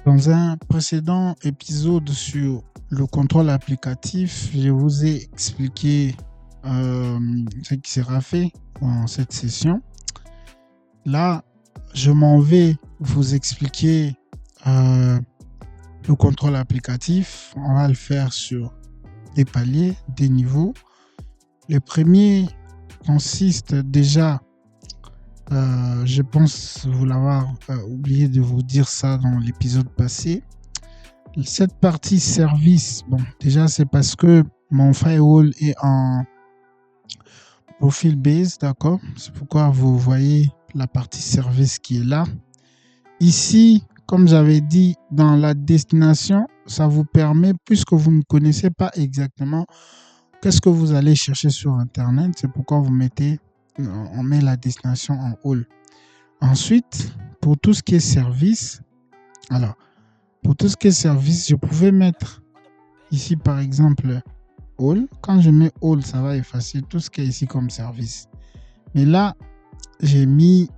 Dans un précédent épisode sur le contrôle applicatif, je vous ai expliqué ce qui sera fait dans cette session. Là, je m'en vais vous expliquer le contrôle applicatif. On va le faire sur des paliers, des niveaux. Le premier consiste déjà, je pense vous l'avoir oublié de vous dire ça dans l'épisode passé. Cette partie service, bon, déjà c'est parce que mon firewall est en profil base, d'accord? C'est pourquoi vous voyez la partie service qui est là. Ici, comme j'avais dit, dans la destination, ça vous permet, puisque vous ne connaissez pas exactement qu'est-ce que vous allez chercher sur Internet, c'est pourquoi on met la destination en all. Ensuite, pour tout ce qui est service, je pouvais mettre ici par exemple all. Quand je mets all, ça va effacer tout ce qui est ici comme service. Mais là, j'ai mis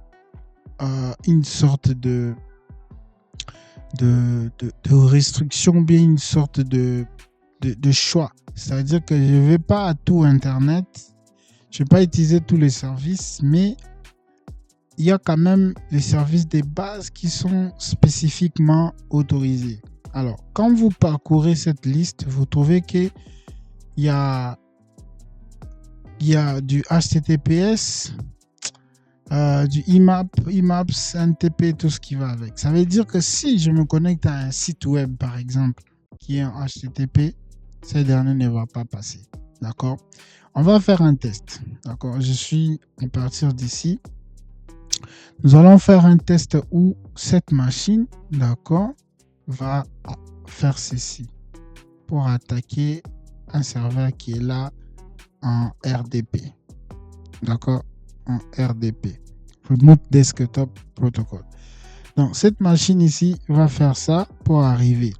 une sorte de restriction, bien une sorte de choix. C'est-à-dire que je ne vais pas à tout Internet, je ne vais pas utiliser tous les services, mais il y a quand même les services de base qui sont spécifiquement autorisés. Alors, quand vous parcourez cette liste, vous trouvez qu'il y a du HTTPS, du IMAPS, NTP, tout ce qui va avec. Ça veut dire que si je me connecte à un site web, par exemple, qui est en HTTP, ce dernier ne va pas passer. D'accord? On va faire un test. D'accord? Je suis à partir d'ici. Nous allons faire un test où cette machine, d'accord, va faire ceci pour attaquer un serveur qui est là en RDP. D'accord? En RDP. Remote Desktop Protocol. Donc, cette machine ici va faire ça pour arriver.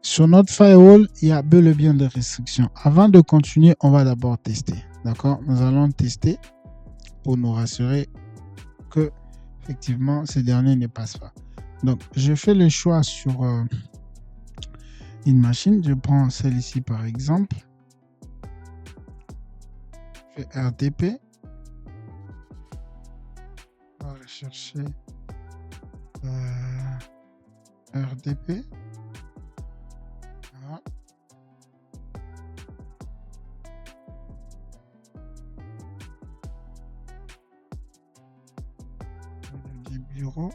Sur notre firewall, il y a bel et bien des restrictions. Avant de continuer, on va d'abord tester. D'accord? Nous allons tester pour nous rassurer que effectivement, ces derniers ne passent pas. Donc, je fais le choix sur une machine. Je prends celle ici par exemple. Je fais RDP. On va rechercher RDP. Voilà. Du bureau.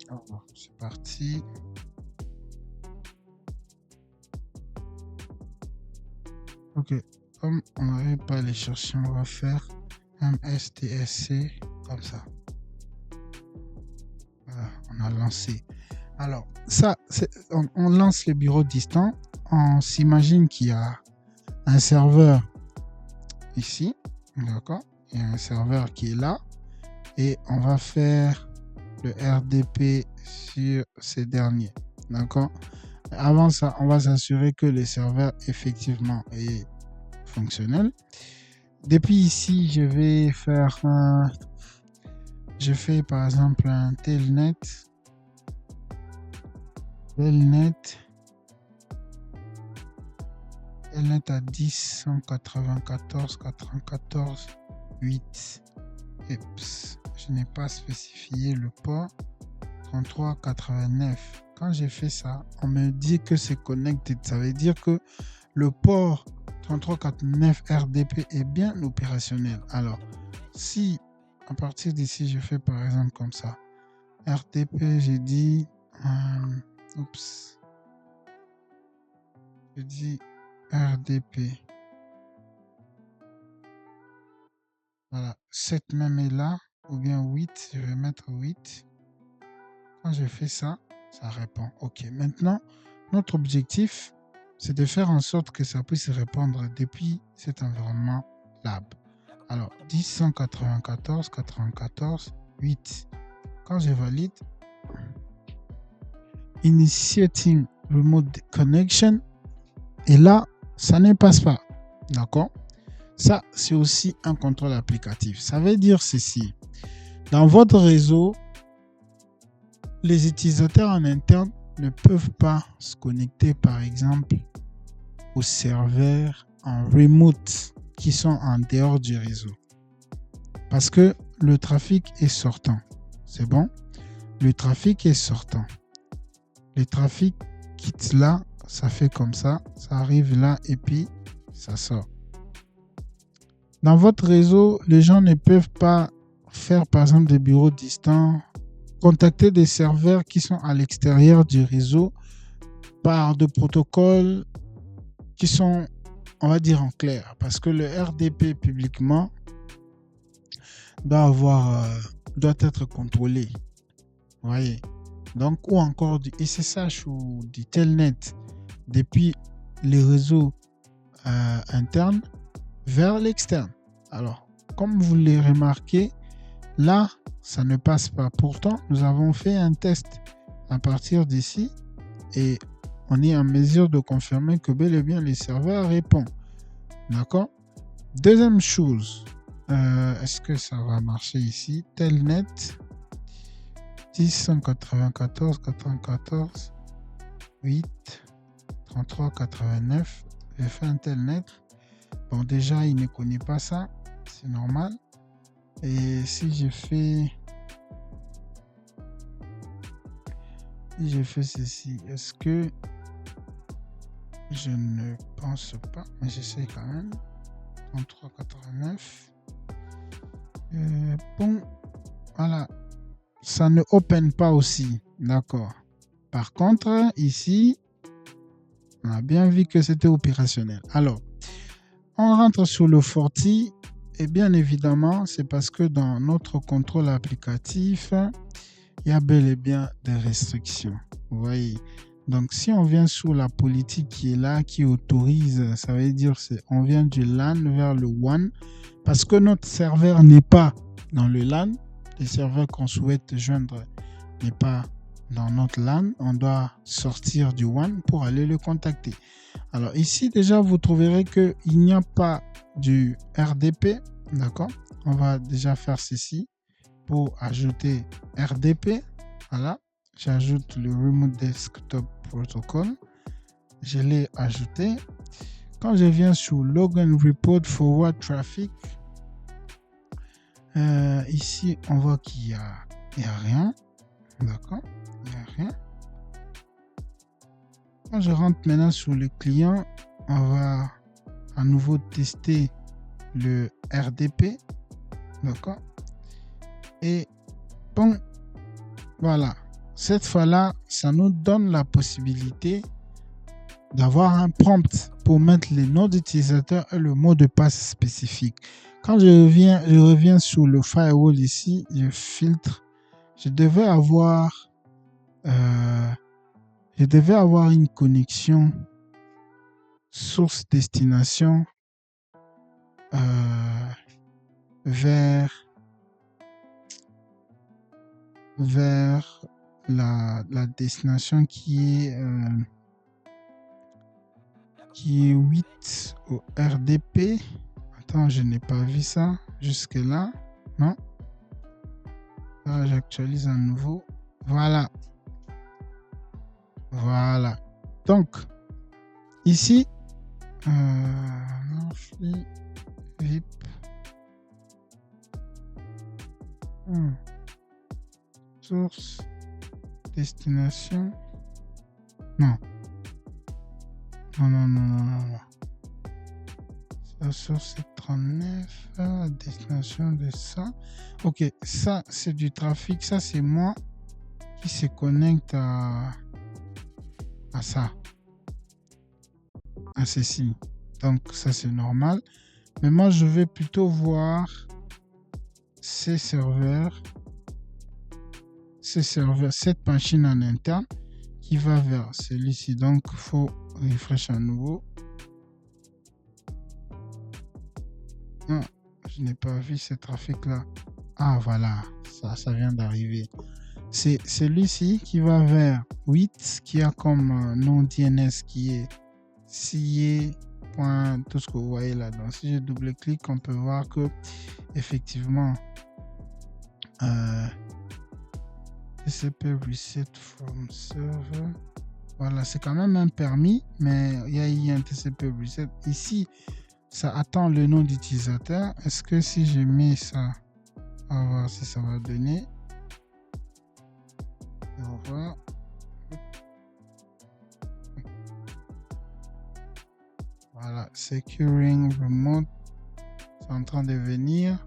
Alors, c'est parti. Ok, comme on n'arrive pas à les chercher, on va faire MSTSC comme ça. Voilà, on a lancé. Alors, ça, on lance le bureau distant. On s'imagine qu'il y a un serveur ici. D'accord? Il y a un serveur qui est là. Et on va faire le RDP sur ces derniers. D'accord? Avant ça, on va s'assurer que le serveur effectivement est fonctionnel. Depuis ici, je vais faire je fais par exemple un telnet à 10 194 94 8. Je n'ai pas spécifié le port 33 89. Quand j'ai fait ça, on me dit que c'est connected. Ça veut dire que le port 3349 RDP est bien opérationnel. Alors, si à partir d'ici, je fais par exemple comme ça, RDP, j'ai dit, je dis RDP. Voilà, 7 même est là, ou bien 8, je vais mettre 8. Quand je fais ça, ça répond. Ok, maintenant, notre objectif, c'est de faire en sorte que ça puisse répondre depuis cet environnement lab. Alors, 10.194.94.8. Quand je valide, Initiating Remote Connection, et là, ça ne passe pas. D'accord? Ça, c'est aussi un contrôle applicatif. Ça veut dire ceci. Dans votre réseau, les utilisateurs en interne ne peuvent pas se connecter, par exemple, aux serveurs en remote qui sont en dehors du réseau. Parce que le trafic est sortant. C'est bon? Le trafic est sortant. Le trafic quitte là, ça fait comme ça arrive là et puis ça sort. Dans votre réseau, les gens ne peuvent pas faire par exemple des bureaux distants, contacter des serveurs qui sont à l'extérieur du réseau par des protocoles qui sont, on va dire, en clair. Parce que le RDP publiquement doit être contrôlé. Vous voyez? Donc, ou encore du SSH ou du Telnet depuis les réseaux internes vers l'externe. Alors, comme vous l'avez remarqué, là, ça ne passe pas. Pourtant, nous avons fait un test à partir d'ici et on est en mesure de confirmer que bel et bien les serveurs répondent. D'accord? Deuxième chose, est-ce que ça va marcher ici? Telnet 10.194.94.8 33.89. J'ai fait un Telnet. Bon, déjà, il ne connaît pas ça. C'est normal. Et si j'ai fait ceci, est-ce que je ne pense pas, mais j'essaie quand même. 33.89. Bon, voilà. Ça ne open pas aussi. D'accord. Par contre, ici, on a bien vu que c'était opérationnel. Alors, on rentre sur le Forti. Et bien évidemment, c'est parce que dans notre contrôle applicatif, il y a bel et bien des restrictions. Vous voyez. Donc, si on vient sur la politique qui est là, qui autorise, ça veut dire on vient du LAN vers le WAN, parce que notre serveur n'est pas dans le LAN. Les serveurs qu'on souhaite joindre n'est pas dans notre LAN. On doit sortir du WAN pour aller le contacter. Alors ici, déjà, vous trouverez qu'il n'y a pas du RDP. D'accord? On va déjà faire ceci pour ajouter RDP. Voilà. J'ajoute le Remote Desktop Protocol. Je l'ai ajouté. Quand je viens sur Login Report Forward Traffic, ici, on voit qu'il n'y a rien. D'accord? Il n'y a rien. Quand je rentre maintenant sur le client, on va à nouveau tester le RDP. D'accord? Et bon, voilà. Cette fois-là, ça nous donne la possibilité d'avoir un prompt pour mettre les noms d'utilisateurs et le mot de passe spécifique. Quand je reviens sur le firewall ici, je filtre. Je devais avoir une connexion source-destination vers la destination qui est 8 au RDP. Attends, je n'ai pas vu ça jusque là. Non. Là, j'actualise à nouveau. Voilà. Voilà. Donc, ici, VIP. Source, destination. Non. Non. La source est 39. Destination de ça. Ok, ça, c'est du trafic. Ça, c'est moi qui se connecte à ça. À ceci. Donc, ça, c'est normal. Mais moi, je vais plutôt voir ces serveurs, cette machine en interne qui va vers celui-ci. Donc, il faut refresh à nouveau. Non, Je n'ai pas vu ce trafic-là. Ah, voilà, ça vient d'arriver. C'est celui-ci qui va vers 8, qui a comme nom DNS qui est CIE. Tout ce que vous voyez là. Donc, si je double-clique, on peut voir que effectivement, TCP reset from server. Voilà, c'est quand même un permis, mais il y a un TCP reset. Ici, ça attend le nom d'utilisateur. Est-ce que si je mets ça, on va voir si ça va donner. On va voir. Voilà, securing remote. C'est en train de venir.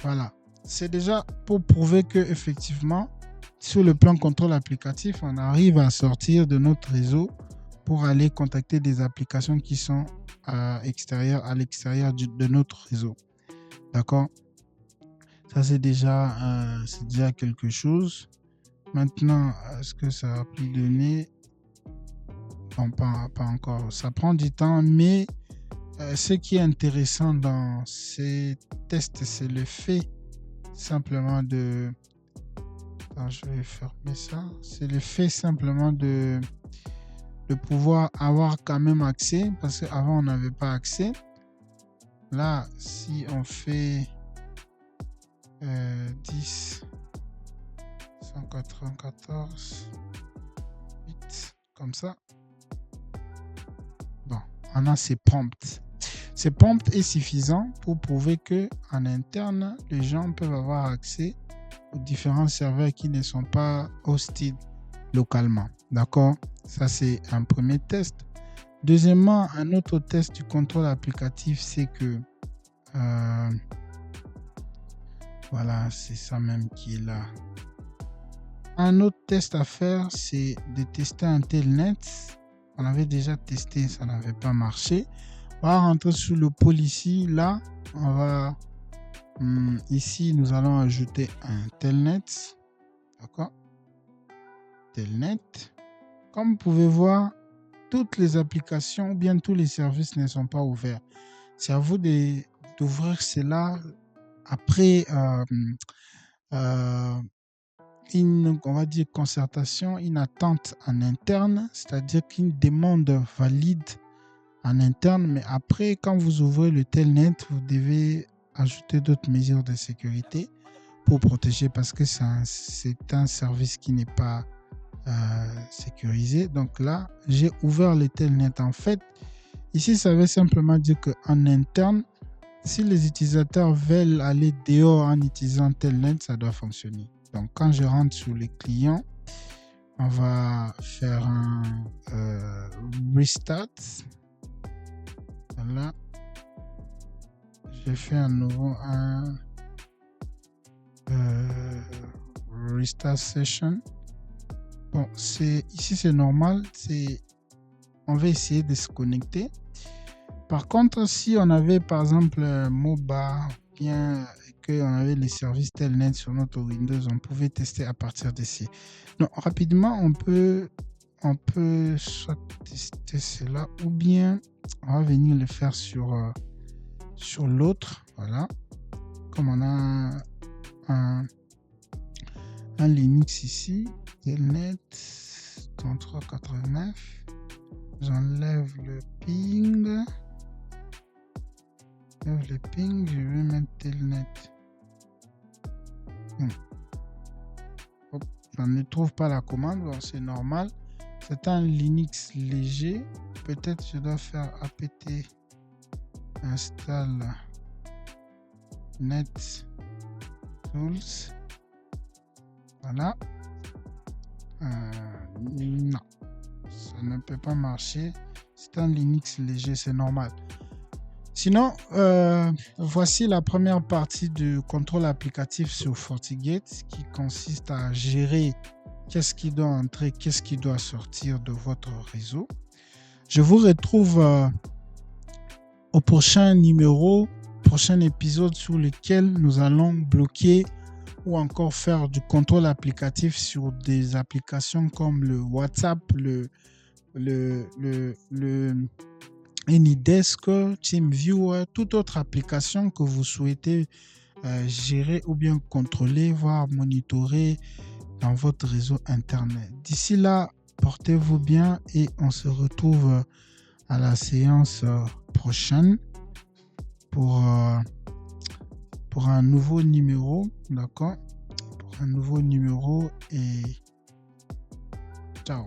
Voilà. C'est déjà pour prouver que effectivement, sur le plan contrôle applicatif, on arrive à sortir de notre réseau pour aller contacter des applications qui sont à l'extérieur de notre réseau. D'accord? Ça, c'est déjà quelque chose. Maintenant, est-ce que ça va plus donner? Non, pas encore. Ça prend du temps, mais ce qui est intéressant dans ces tests, c'est le fait simplement de... Attends, je vais fermer ça. C'est le fait simplement de pouvoir avoir quand même accès, parce qu'avant, on n'avait pas accès. Là, si on fait 10, 194, 8, comme ça. Bon, on a ces prompts. Ces prompts est suffisant pour prouver que en interne, les gens peuvent avoir accès aux différents serveurs qui ne sont pas hostés localement. D'accord? Ça, c'est un premier test. Deuxièmement, un autre test du contrôle applicatif, c'est que voilà, c'est ça même qui est là. Un autre test à faire, c'est de tester un telnet. On avait déjà testé, ça n'avait pas marché. On va rentrer sur le pôle ici. Là, on va... ici, nous allons ajouter un telnet. D'accord? Telnet. Comme vous pouvez voir, toutes les applications ou bien tous les services ne sont pas ouverts. C'est à vous d'ouvrir cela après une, on va dire, concertation, une attente en interne, c'est-à-dire qu'une demande valide en interne, mais après, quand vous ouvrez le telnet, vous devez ajouter d'autres mesures de sécurité pour protéger, parce que c'est un service qui n'est pas sécurisé. Donc là, j'ai ouvert le telnet. En fait, ici, ça veut simplement dire qu'en interne, si les utilisateurs veulent aller dehors en utilisant telnet, ça doit fonctionner. Donc, quand je rentre sur les clients, on va faire un restart. Voilà. J'ai fait un nouveau restart session. Bon, ici c'est normal. On va essayer de se connecter. Par contre, si on avait par exemple MOBA, bien qu'on avait les services Telnet sur notre Windows, on pouvait tester à partir d'ici. Donc rapidement, on peut soit tester cela ou bien on va venir le faire sur l'autre. Voilà. Comme on a un Linux ici, Telnet 3389. J'enlève le ping. Je vais mettre Telnet. On ne trouve pas la commande, bon, c'est normal. C'est un Linux léger. Peut-être je dois faire apt install net tools. Voilà. Non, ça ne peut pas marcher. C'est un Linux léger, c'est normal. Sinon, voici la première partie du contrôle applicatif sur FortiGate qui consiste à gérer qu'est-ce qui doit entrer, qu'est-ce qui doit sortir de votre réseau. Je vous retrouve au prochain épisode sur lequel nous allons bloquer ou encore faire du contrôle applicatif sur des applications comme le WhatsApp, le le AnyDesk, TeamViewer, toute autre application que vous souhaitez gérer ou bien contrôler, voire monitorer dans votre réseau Internet. D'ici là, portez-vous bien et on se retrouve à la séance prochaine pour un nouveau numéro, d'accord? Pour un nouveau numéro et ciao.